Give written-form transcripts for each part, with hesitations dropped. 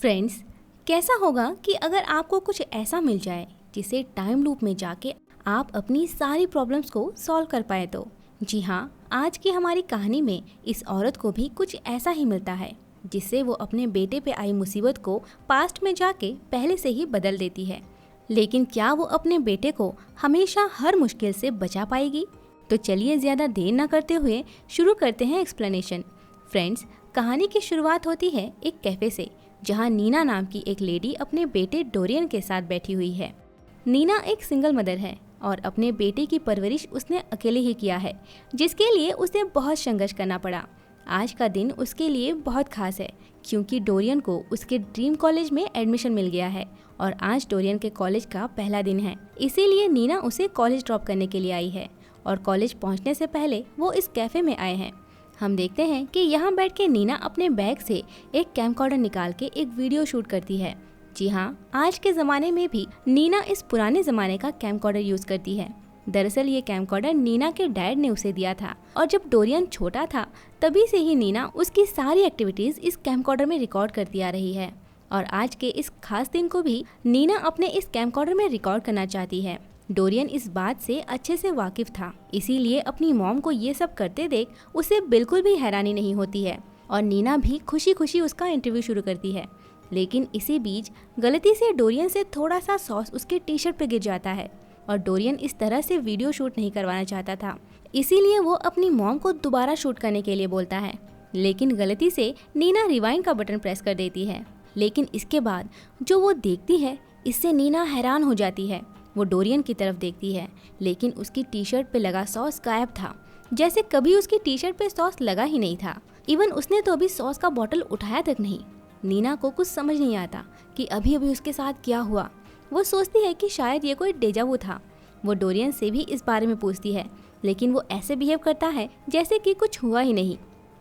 Friends, कैसा होगा कि अगर आपको कुछ ऐसा मिल जाए जिसे टाइम लूप में जाके आप अपनी सारी प्रॉब्लम्स को सॉल्व कर पाए तो। जी हाँ, आज की हमारी कहानी में इस औरत को भी कुछ ऐसा ही मिलता है जिससे वो अपने बेटे पे आई मुसीबत को पास्ट में जाके पहले से ही बदल देती है। लेकिन क्या वो अपने बेटे को हमेशा हर मुश्किल से बचा पाएगी? तो चलिए ज़्यादा देर ना करते हुए शुरू करते हैं एक्सप्लेनेशन। फ्रेंड्स, कहानी की शुरुआत होती है एक कैफ़े से, जहां नीना नाम की एक लेडी अपने बेटे डोरियन के साथ बैठी हुई है। नीना एक सिंगल मदर है और अपने बेटे की परवरिश उसने अकेले ही किया है, जिसके लिए उसे बहुत संघर्ष करना पड़ा। आज का दिन उसके लिए बहुत खास है क्योंकि डोरियन को उसके ड्रीम कॉलेज में एडमिशन मिल गया है और आज डोरियन के कॉलेज का पहला दिन है। इसीलिए नीना उसे कॉलेज ड्रॉप करने के लिए आई है और कॉलेज पहुंचने से पहले वो इस कैफ़े में आए हैं। हम देखते हैं कि यहाँ बैठ के नीना अपने बैग से एक कैमकॉर्डर निकाल के एक वीडियो शूट करती है। जी हाँ, आज के ज़माने में भी नीना इस पुराने ज़माने का कैमकॉर्डर यूज़ करती है। दरअसल ये कैमकॉर्डर नीना के डैड ने उसे दिया था और जब डोरियन छोटा था तभी से ही नीना उसकी सारी एक्टिविटीज़ इस कैमकॉर्डर में रिकॉर्ड करती आ रही है और आज के इस खास दिन को भी नीना अपने इस कैमकॉर्डर में रिकॉर्ड करना चाहती है। डोरियन इस बात से अच्छे से वाकिफ था, इसीलिए अपनी मॉम को ये सब करते देख उसे बिल्कुल भी हैरानी नहीं होती है और नीना भी खुशी खुशी उसका इंटरव्यू शुरू करती है। लेकिन इसी बीच गलती से डोरियन से थोड़ा सा सॉस उसके टी शर्ट पे गिर जाता है और डोरियन इस तरह से वीडियो शूट नहीं करवाना चाहता था, इसीलिए वो अपनी मॉम को दोबारा शूट करने के लिए बोलता है। लेकिन गलती से नीना रिवाइंड का बटन प्रेस कर देती है। लेकिन इसके बाद जो वो देखती है, इससे नीना हैरान हो जाती है। वो डोरियन की तरफ देखती है, लेकिन उसकी टी शर्ट पे लगा सॉस गायब था, जैसे कभी उसकी टी शर्ट पे सॉस लगा ही नहीं था। इवन उसने तो अभी सॉस का बॉटल उठाया तक नहीं। नीना को कुछ समझ नहीं आता कि अभी अभी उसके साथ क्या हुआ। वो सोचती है कि शायद ये कोई डेजावू था। वो डोरियन से भी इस बारे में पूछती है, लेकिन वो ऐसे बिहेव करता है जैसे कि कुछ हुआ ही नहीं।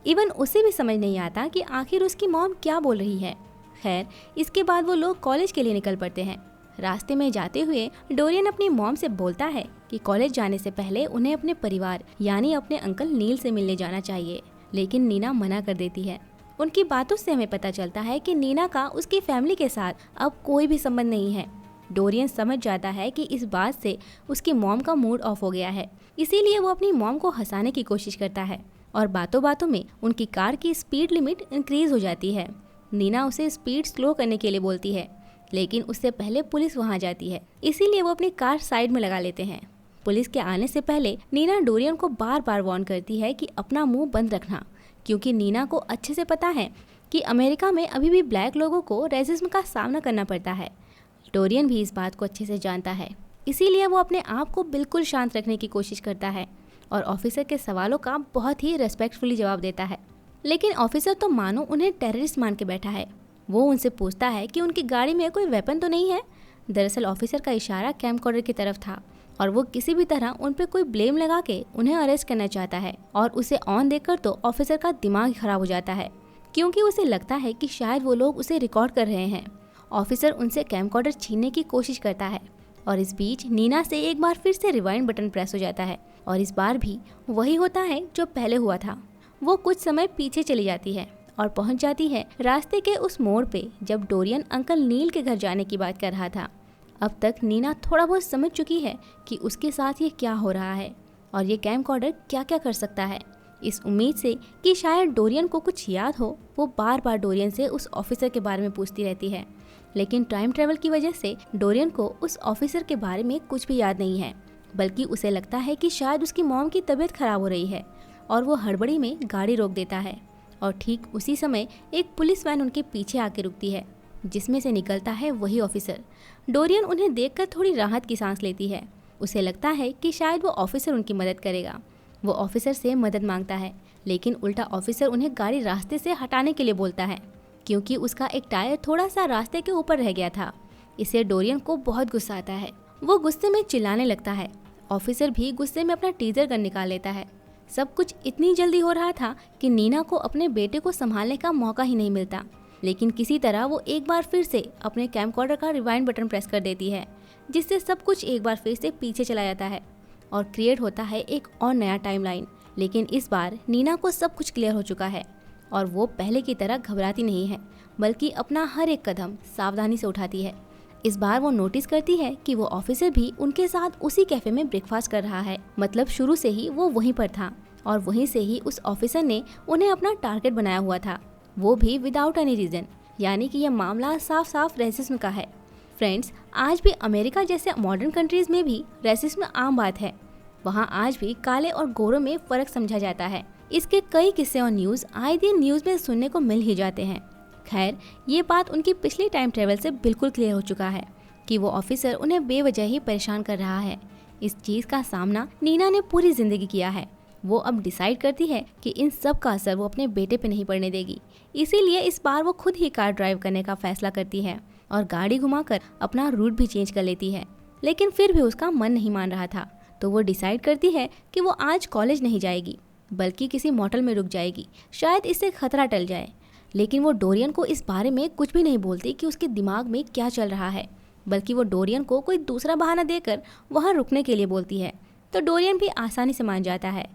इवन उसे भी समझ नहीं आता कि आखिर उसकी मॉम क्या बोल रही है। खैर, इसके बाद वो लोग कॉलेज के लिए निकल पड़ते हैं। रास्ते में जाते हुए डोरियन अपनी मॉम से बोलता है कि कॉलेज जाने से पहले उन्हें अपने परिवार यानी अपने अंकल नील से मिलने जाना चाहिए, लेकिन नीना मना कर देती है। उनकी बातों से हमें पता चलता है कि नीना का उसकी फैमिली के साथ अब कोई भी संबंध नहीं है। डोरियन समझ जाता है कि इस बात से उसकी मॉम का मूड ऑफ हो गया है, इसीलिए वो अपनी मॉम को हंसाने की कोशिश करता है और बातों बातों में उनकी कार की स्पीड लिमिट इंक्रीज हो जाती है। नीना उसे स्पीड स्लो करने के लिए बोलती है, लेकिन उससे पहले पुलिस वहां जाती है, इसीलिए वो अपनी कार साइड में लगा लेते हैं। पुलिस के आने से पहले नीना डोरियन को बार बार वार्न करती है कि अपना मुंह बंद रखना, क्योंकि नीना को अच्छे से पता है कि अमेरिका में अभी भी ब्लैक लोगों को रेसिज्म का सामना करना पड़ता है। डोरियन भी इस बात को अच्छे से जानता है, इसीलिए वो अपने आप को बिल्कुल शांत रखने की कोशिश करता है और ऑफिसर के सवालों का बहुत ही रेस्पेक्टफुली जवाब देता है। लेकिन ऑफिसर तो मानो उन्हें टेररिस्ट मान के बैठा है। वो उनसे पूछता है कि उनकी गाड़ी में कोई वेपन तो नहीं है। दरअसल ऑफिसर का इशारा कैमकॉर्डर की तरफ था और वो किसी भी तरह उन पर कोई ब्लेम लगा के उन्हें अरेस्ट करना चाहता है और उसे ऑन देखकर तो ऑफिसर का दिमाग खराब हो जाता है, क्योंकि उसे लगता है कि शायद वो लोग उसे रिकॉर्ड कर रहे हैं। ऑफिसर उनसे कैमकॉर्डर छीनने की कोशिश करता है और इस बीच नीना से एक बार फिर से रिवाइंड बटन प्रेस हो जाता है और इस बार भी वही होता है जो पहले हुआ था। वो कुछ समय पीछे चली जाती है और पहुंच जाती है रास्ते के उस मोड़ पे जब डोरियन अंकल नील के घर जाने की बात कर रहा था। अब तक नीना थोड़ा बहुत समझ चुकी है कि उसके साथ ये क्या हो रहा है और ये कैमकॉर्डर क्या क्या कर सकता है। इस उम्मीद से कि शायद डोरियन को कुछ याद हो, वो बार बार डोरियन से उस ऑफिसर के बारे में पूछती रहती है। लेकिन टाइम ट्रेवल की वजह से डोरियन को उस ऑफिसर के बारे में कुछ भी याद नहीं है, बल्कि उसे लगता है कि शायद उसकी मॉम की तबीयत खराब हो रही है और वो हड़बड़ी में गाड़ी रोक देता है। और ठीक उसी समय एक पुलिस वैन उनके पीछे आके रुकती है, जिसमें से निकलता है वही ऑफिसर। डोरियन उन्हें देखकर थोड़ी राहत की सांस लेती है। उसे लगता है कि शायद वो ऑफिसर उनकी मदद करेगा। वो ऑफिसर से मदद मांगता है, लेकिन उल्टा ऑफिसर उन्हें गाड़ी रास्ते से हटाने के लिए बोलता है, क्योंकि उसका एक टायर थोड़ा सा रास्ते के ऊपर रह गया था। इससे डोरियन को बहुत गुस्सा आता है। वो गुस्से में चिल्लाने लगता है। ऑफिसर भी गुस्से में अपना टीजर गन निकाल लेता है। सब कुछ इतनी जल्दी हो रहा था कि नीना को अपने बेटे को संभालने का मौका ही नहीं मिलता। लेकिन किसी तरह वो एक बार फिर से अपने कैमकॉर्डर का रिवाइंड बटन प्रेस कर देती है, जिससे सब कुछ एक बार फिर से पीछे चला जाता है और क्रिएट होता है एक और नया टाइमलाइन। लेकिन इस बार नीना को सब कुछ क्लियर हो चुका है और वो पहले की तरह घबराती नहीं है। बल्कि अपना हर एक कदम सावधानी से उठाती है। इस बार वो नोटिस करती है कि वो ऑफिसर भी उनके साथ उसी कैफे में ब्रेकफास्ट कर रहा है। मतलब शुरू से ही वो वहीं पर था और वहीं से ही उस ऑफिसर ने उन्हें अपना टारगेट बनाया हुआ था, वो भी विदाउट एनी रीजन। यानी कि यह मामला साफ साफ रेसिज्म का है। फ्रेंड्स, आज भी अमेरिका जैसे मॉडर्न कंट्रीज में भी रेसिज्म आम बात है। वहाँ आज भी काले और गोरों में फर्क समझा जाता है। इसके कई किस्से और न्यूज़ आए दिन न्यूज़ में सुनने को मिल ही जाते हैं। खैर, ये बात उनकी पिछली टाइम ट्रेवल से बिल्कुल क्लियर हो चुका है कि वो ऑफिसर उन्हें बेवजह ही परेशान कर रहा है। इस चीज़ का सामना नीना ने पूरी जिंदगी किया है। वो अब डिसाइड करती है कि इन सब का असर वो अपने बेटे पे नहीं पड़ने देगी। इसीलिए इस बार वो खुद ही कार ड्राइव करने का फैसला करती है और गाड़ी घुमाकर अपना रूट भी चेंज कर लेती है। लेकिन फिर भी उसका मन नहीं मान रहा था, तो वो डिसाइड करती है कि वो आज कॉलेज नहीं जाएगी बल्कि किसी मोटल में रुक जाएगी, शायद इससे खतरा टल जाए। लेकिन वो डोरियन को इस बारे में कुछ भी नहीं बोलती कि उसके दिमाग में क्या चल रहा है, बल्कि वो डोरियन को कोई दूसरा बहाना देकर वहाँ रुकने के लिए बोलती है। तो डोरियन भी आसानी से मान जाता है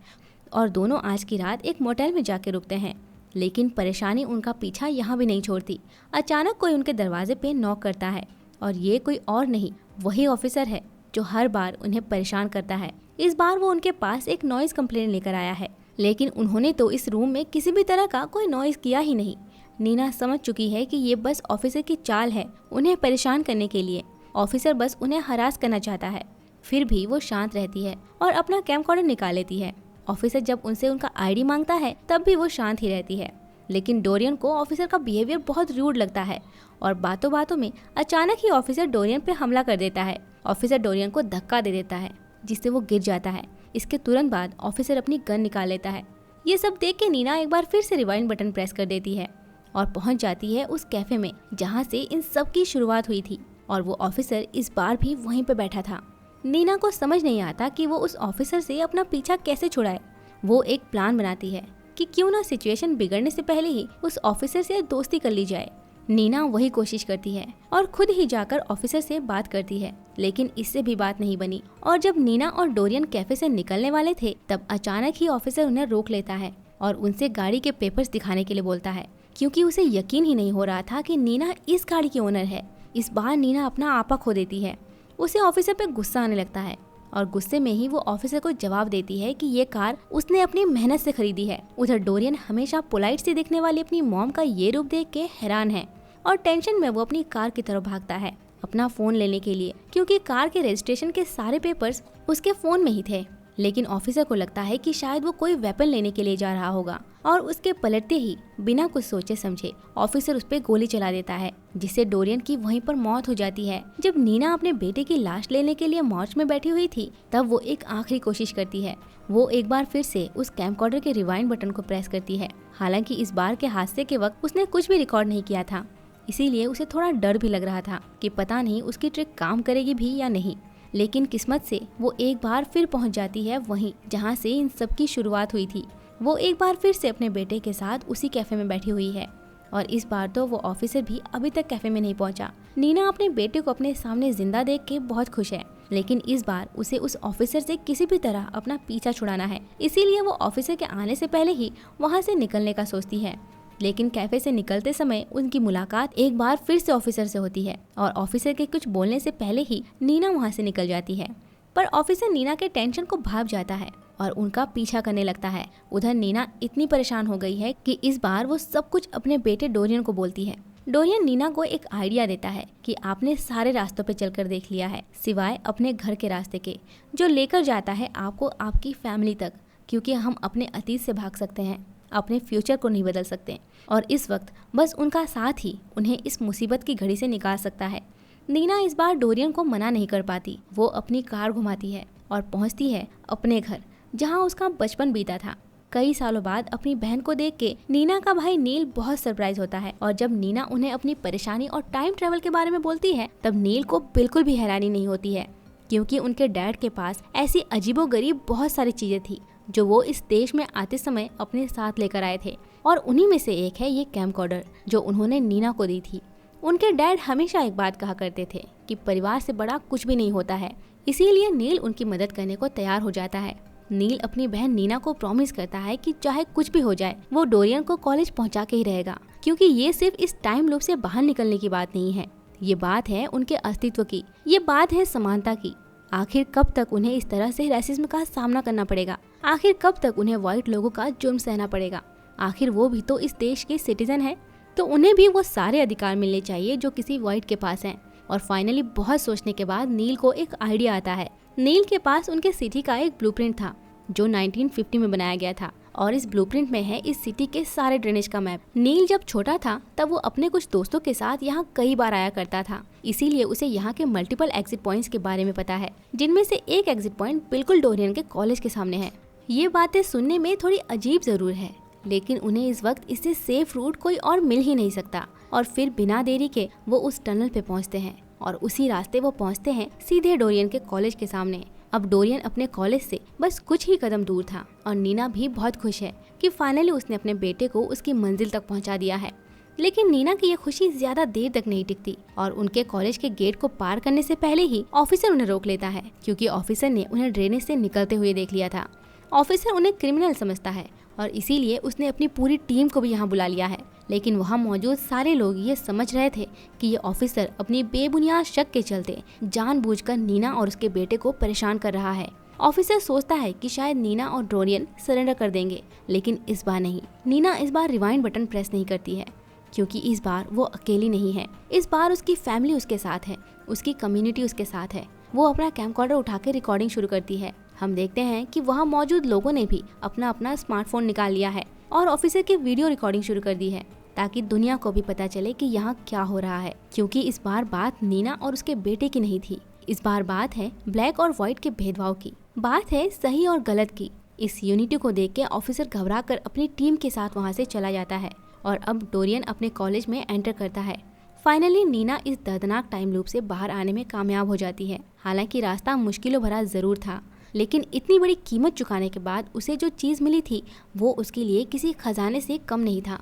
और दोनों आज की रात एक मोटेल में जाके रुकते हैं। लेकिन परेशानी उनका पीछा यहाँ भी नहीं छोड़ती। अचानक कोई उनके दरवाजे पे नॉक करता है और ये कोई और नहीं, वही ऑफिसर है जो हर बार उन्हें परेशान करता है। इस बार वो उनके पास एक नॉइज कंप्लेंट लेकर आया है, लेकिन उन्होंने तो इस रूम में किसी भी तरह का कोई नॉइज किया ही नहीं। नीना समझ चुकी है कि ये बस ऑफिसर की चाल है उन्हें परेशान करने के लिए। ऑफिसर बस उन्हें हरास करना चाहता है। फिर भी वो शांत रहती है और अपना कैमकॉर्डर निकाल लेती है। ऑफिसर जब उनसे उनका आईडी मांगता है तब भी वो शांत ही रहती है। लेकिन डोरियन को ऑफिसर का बिहेवियर बहुत रूड लगता है और बातों बातों में अचानक ही ऑफिसर डोरियन पे हमला कर देता है। ऑफिसर डोरियन को धक्का दे देता है जिससे वो गिर जाता है। इसके तुरंत बाद ऑफिसर अपनी गन निकाल लेता है। ये सब देख के नीना एक बार फिर से रिवाइंड बटन प्रेस कर देती है और पहुंच जाती है उस कैफे में जहां से इन सब की शुरुआत हुई थी, और वो ऑफिसर इस बार भी वहीं पे बैठा था। नीना को समझ नहीं आता कि वो उस ऑफिसर से अपना पीछा कैसे छुड़ाए। वो एक प्लान बनाती है कि क्यों ना सिचुएशन बिगड़ने से पहले ही उस ऑफिसर से दोस्ती कर ली जाए। नीना वही कोशिश करती है और खुद ही जाकर ऑफिसर से बात करती है, लेकिन इससे भी बात नहीं बनी। और जब नीना और डोरियन कैफे से निकलने वाले थे तब अचानक ही ऑफिसर उन्हें रोक लेता है और उनसे गाड़ी के पेपर्स दिखाने के लिए बोलता है, क्योंकि उसे यकीन ही नहीं हो रहा था कि नीना इस गाड़ी की ओनर है। इस बार नीना अपना आपा खो देती है। उसे ऑफिसर पे गुस्सा आने लगता है और गुस्से में ही वो ऑफिसर को जवाब देती है कि ये कार उसने अपनी मेहनत से खरीदी है। उधर डोरियन हमेशा पोलाइट से दिखने वाली अपनी मॉम का ये रूप देख के हैरान है और टेंशन में वो अपनी कार की तरफ भागता है अपना फोन लेने के लिए, क्योंकि कार के रजिस्ट्रेशन के सारे पेपर्स उसके फोन में ही थे। लेकिन ऑफिसर को लगता है कि शायद वो कोई वेपन लेने के लिए जा रहा होगा और उसके पलटते ही बिना कुछ सोचे समझे ऑफिसर उस पर गोली चला देता है, जिससे डोरियन की वहीं पर मौत हो जाती है। जब नीना अपने बेटे की लाश लेने के लिए मॉर्च में बैठी हुई थी तब वो एक आखिरी कोशिश करती है। वो एक बार फिर से उस कैमकॉर्डर के रिवाइंड बटन को प्रेस करती है। हालांकि इस बार के हादसे के वक्त उसने कुछ भी रिकॉर्ड नहीं किया था, इसीलिए उसे थोड़ा डर भी लग रहा था कि पता नहीं उसकी ट्रिक काम करेगी भी या नहीं। लेकिन किस्मत से वो एक बार फिर पहुंच जाती है वहीं जहां से इन सब की शुरुआत हुई थी। वो एक बार फिर से अपने बेटे के साथ उसी कैफे में बैठी हुई है और इस बार तो वो ऑफिसर भी अभी तक कैफे में नहीं पहुंचा। नीना अपने बेटे को अपने सामने जिंदा देख के बहुत खुश है, लेकिन इस बार उसे उस ऑफिसर से किसी भी तरह अपना पीछा छुड़ाना है। इसीलिए वो ऑफिसर के आने से पहले ही वहाँ से निकलने का सोचती है। लेकिन कैफे से निकलते समय उनकी मुलाकात एक बार फिर से ऑफिसर से होती है और ऑफिसर के कुछ बोलने से पहले ही नीना वहाँ से निकल जाती है। पर ऑफिसर नीना के टेंशन को भाप जाता है और उनका पीछा करने लगता है। उधर नीना इतनी परेशान हो गई है कि इस बार वो सब कुछ अपने बेटे डोरियन को बोलती है। डोरियन नीना को एक आइडिया देता है कि आपने सारे रास्तों पे चलकर देख लिया है सिवाय अपने घर के रास्ते के, जो लेकर जाता है आपको आपकी फैमिली तक, क्योंकि हम अपने अतीत से भाग सकते हैं, अपने फ्यूचर को नहीं बदल सकते और इस वक्त बस उनका साथ ही उन्हें इस मुसीबत की घड़ी से निकाल सकता है। नीना इस बार डोरियन को मना नहीं कर पाती। वो अपनी कार घुमाती है और पहुंचती है अपने घर जहां उसका बचपन बीता था। कई सालों बाद अपनी बहन को देख के नीना का भाई नील बहुत सरप्राइज होता है और जब नीना उन्हें अपनी परेशानी और टाइम ट्रेवल के बारे में बोलती है तब नील को बिल्कुल भी हैरानी नहीं होती है, क्योंकि उनके डैड के पास ऐसी अजीबोगरीब बहुत सारी चीजें थी जो वो इस देश में आते समय अपने साथ लेकर आए थे, और उन्हीं में से एक है ये कैमकॉर्डर जो उन्होंने नीना को दी थी। उनके डैड हमेशा एक बात कहा करते थे कि परिवार से बड़ा कुछ भी नहीं होता है, इसीलिए नील उनकी मदद करने को तैयार हो जाता है नील अपनी बहन नीना को प्रॉमिस करता है कि चाहे कुछ भी हो जाए वो डोरियन को कॉलेज पहुंचा के ही रहेगा, क्योंकि ये सिर्फ इस टाइम लूप से बाहर निकलने की बात नहीं है, ये बात है उनके अस्तित्व की, ये बात है समानता की। आखिर कब तक उन्हें इस तरह से रेसिज्म का सामना करना पड़ेगा? आखिर कब तक उन्हें व्हाइट लोगों का जुर्म सहना पड़ेगा? आखिर वो भी तो इस देश के सिटीजन है, तो उन्हें भी वो सारे अधिकार मिलने चाहिए जो किसी व्हाइट के पास हैं। और फाइनली बहुत सोचने के बाद नील को एक आइडिया आता है। नील के पास उनके सिटी का एक ब्लूप्रिंट था जो 1950 में बनाया गया था, और इस ब्लूप्रिंट में है इस सिटी के सारे ड्रेनेज का मैप। नील जब छोटा था तब वो अपने कुछ दोस्तों के साथ यहाँ कई बार आया करता था, इसीलिए उसे यहाँ के मल्टीपल एग्जिट पॉइंट्स के बारे में पता है, जिनमें से एक एग्जिट पॉइंट बिल्कुल डोरियन के कॉलेज के सामने है। ये बातें सुनने में थोड़ी अजीब जरूर है, लेकिन उन्हें इस वक्त इससे सेफ रूट कोई और मिल ही नहीं सकता। और फिर बिना देरी के वो उस टनल पे पहुंचते हैं और उसी रास्ते वो पहुंचते हैं सीधे डोरियन के कॉलेज के सामने। अब डोरियन अपने कॉलेज से बस कुछ ही कदम दूर था और नीना भी बहुत खुश है कि फाइनली उसने अपने बेटे को उसकी मंजिल तक पहुंचा दिया है। लेकिन नीना की ये खुशी ज्यादा देर तक नहीं टिकती और उनके कॉलेज के गेट को पार करने से पहले ही ऑफिसर उन्हें रोक लेता है, क्योंकि ऑफिसर ने उन्हें ड्रेनेज से निकलते हुए देख लिया था। ऑफिसर उन्हें क्रिमिनल समझता है और इसीलिए उसने अपनी पूरी टीम को भी यहाँ बुला लिया है। लेकिन वहाँ मौजूद सारे लोग ये समझ रहे थे कि ये ऑफिसर अपनी बेबुनियाद शक के चलते जानबूझकर नीना और उसके बेटे को परेशान कर रहा है। ऑफिसर सोचता है कि शायद नीना और डोरियन सरेंडर कर देंगे, लेकिन इस बार नहीं। नीना इस बार रिवाइंड बटन प्रेस नहीं करती है, क्योंकि इस बार वो अकेली नहीं है। इस बार उसकी फैमिली उसके साथ है, उसकी कम्युनिटी उसके साथ है। वो अपना कैमकॉर्डर उठा के रिकॉर्डिंग शुरू करती है। हम देखते हैं कि वहाँ मौजूद लोगों ने भी अपना अपना स्मार्टफोन निकाल लिया है और ऑफिसर की वीडियो रिकॉर्डिंग शुरू कर दी है, ताकि दुनिया को भी पता चले कि यहाँ क्या हो रहा है। क्योंकि इस बार बात नीना और उसके बेटे की नहीं थी, इस बार बात है ब्लैक और व्हाइट के भेदभाव की, बात है सही और गलत की। इस यूनिटी को देख के ऑफिसर घबरा कर अपनी टीम के साथ वहाँ से चला जाता है और अब डोरियन अपने कॉलेज में एंटर करता है। फाइनली नीना इस दर्दनाक टाइम लूप से बाहर आने में कामयाब हो जाती है। हालांकि रास्ता मुश्किलों भरा जरूर था, लेकिन इतनी बड़ी कीमत चुकाने के बाद उसे जो चीज़ मिली थी वो उसके लिए किसी खजाने से कम नहीं था।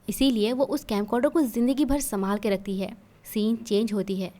इसीलिए वो उस कैमकॉर्डर को जिंदगी भर संभाल के रखती है। सीन चेंज होती है।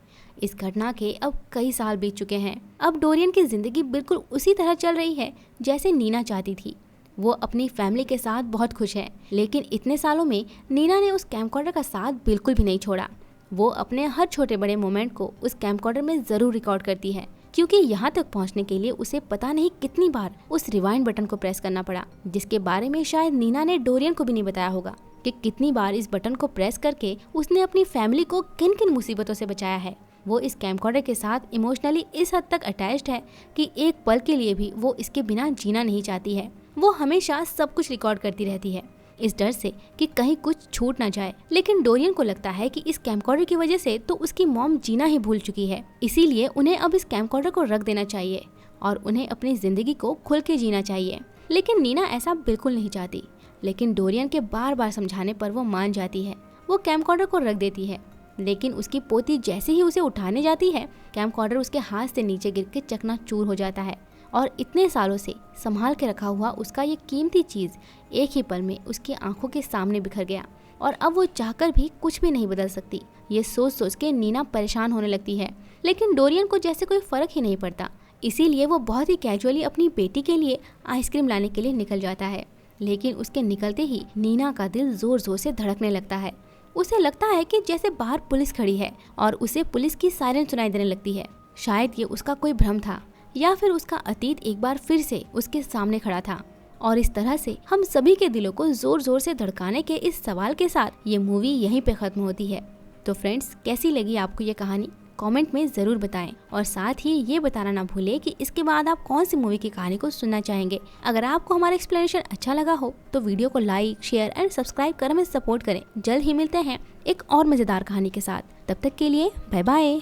इस घटना के अब कई साल बीत चुके हैं। अब डोरियन की जिंदगी बिल्कुल उसी तरह चल रही है जैसे नीना चाहती थी। वो अपनी फैमिली के साथ बहुत खुश है, लेकिन इतने सालों में नीना ने उस कैमकॉर्डर का साथ बिल्कुल भी नहीं छोड़ा। वो अपने हर छोटे बड़े मोमेंट को उस कैमकॉर्डर में जरूर रिकॉर्ड करती है, क्योंकि यहाँ तक पहुँचने के लिए उसे पता नहीं कितनी बार उस रिवाइंड बटन को प्रेस करना पड़ा, जिसके बारे में शायद नीना ने डोरियन को भी नहीं बताया होगा कि कितनी बार इस बटन को प्रेस करके उसने अपनी फैमिली को किन किन मुसीबतों से बचाया है। वो इस कैमकॉर्डर के साथ इमोशनली इस हद तक अटैच्ड है कि एक पल के लिए भी वो इसके बिना जीना नहीं चाहती है। वो हमेशा सब कुछ रिकॉर्ड करती रहती है, इस डर से कि कहीं कुछ छूट ना जाए। लेकिन डोरियन को लगता है कि इस कैमकॉर्डर की वजह से तो उसकी मॉम जीना ही भूल चुकी है, इसीलिए उन्हें अब इस कैमकॉर्डर को रख देना चाहिए और उन्हें अपनी जिंदगी को खुल के जीना चाहिए। लेकिन नीना ऐसा बिल्कुल नहीं चाहती, लेकिन डोरियन के बार बार समझाने पर वो मान जाती है। वो कैमकॉर्डर को रख देती है, लेकिन उसकी पोती जैसे ही उसे उठाने जाती है, कैमकॉर्डर उसके हाथ से नीचे गिर के चकनाचूर हो जाता है और इतने सालों से संभाल के रखा हुआ उसका ये कीमती चीज़ एक ही पल में उसकी आंखों के सामने बिखर गया और अब वो चाहकर भी कुछ भी नहीं बदल सकती। ये सोच सोच के नीना परेशान होने लगती है, लेकिन डोरियन को जैसे कोई फर्क ही नहीं पड़ता। इसीलिए वो बहुत ही कैजुअली अपनी बेटी के लिए आइसक्रीम लाने के लिए निकल जाता है। लेकिन उसके निकलते ही नीना का दिल जोर जोर से धड़कने लगता है। उसे लगता है कि जैसे बाहर पुलिस खड़ी है और उसे पुलिस की सायरन सुनाई देने लगती है। शायद ये उसका कोई भ्रम था या फिर उसका अतीत एक बार फिर से उसके सामने खड़ा था। और इस तरह से हम सभी के दिलों को जोर जोर से धड़काने के इस सवाल के साथ ये मूवी यहीं पे खत्म होती है। तो फ्रेंड्स, कैसी लगी आपको ये कहानी? कमेंट में ज़रूर बताएं और साथ ही ये बताना ना भूलें कि इसके बाद आप कौन सी मूवी की कहानी को सुनना चाहेंगे। अगर आपको हमारा एक्सप्लेनेशन अच्छा लगा हो तो वीडियो को लाइक, शेयर एंड सब्सक्राइब कर हमें सपोर्ट करें। जल्द ही मिलते हैं एक और मज़ेदार कहानी के साथ। तब तक के लिए बाय बाय।